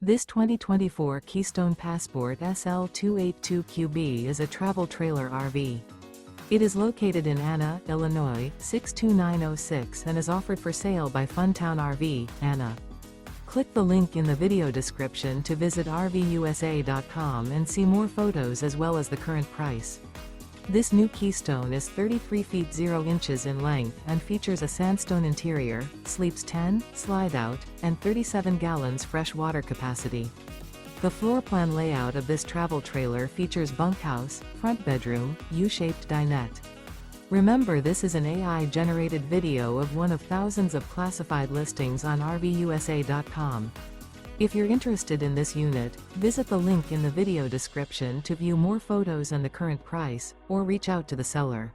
This 2024 Keystone Passport SL 282QB is a travel trailer RV. It is located in Anna, Illinois, 62906 and is offered for sale by Funtown RV, Anna. Click the link in the video description to visit RVUSA.com and see more photos as well as the current price. This new Keystone is 33 feet 0 inches in length and features a sandstone interior, sleeps 10, slide-out, and 37 gallons fresh water capacity. The floor plan layout of this travel trailer features bunkhouse, front bedroom, U-shaped dinette. Remember, this is an AI-generated video of one of thousands of classified listings on RVUSA.com. If you're interested in this unit, visit the link in the video description to view more photos and the current price, or reach out to the seller.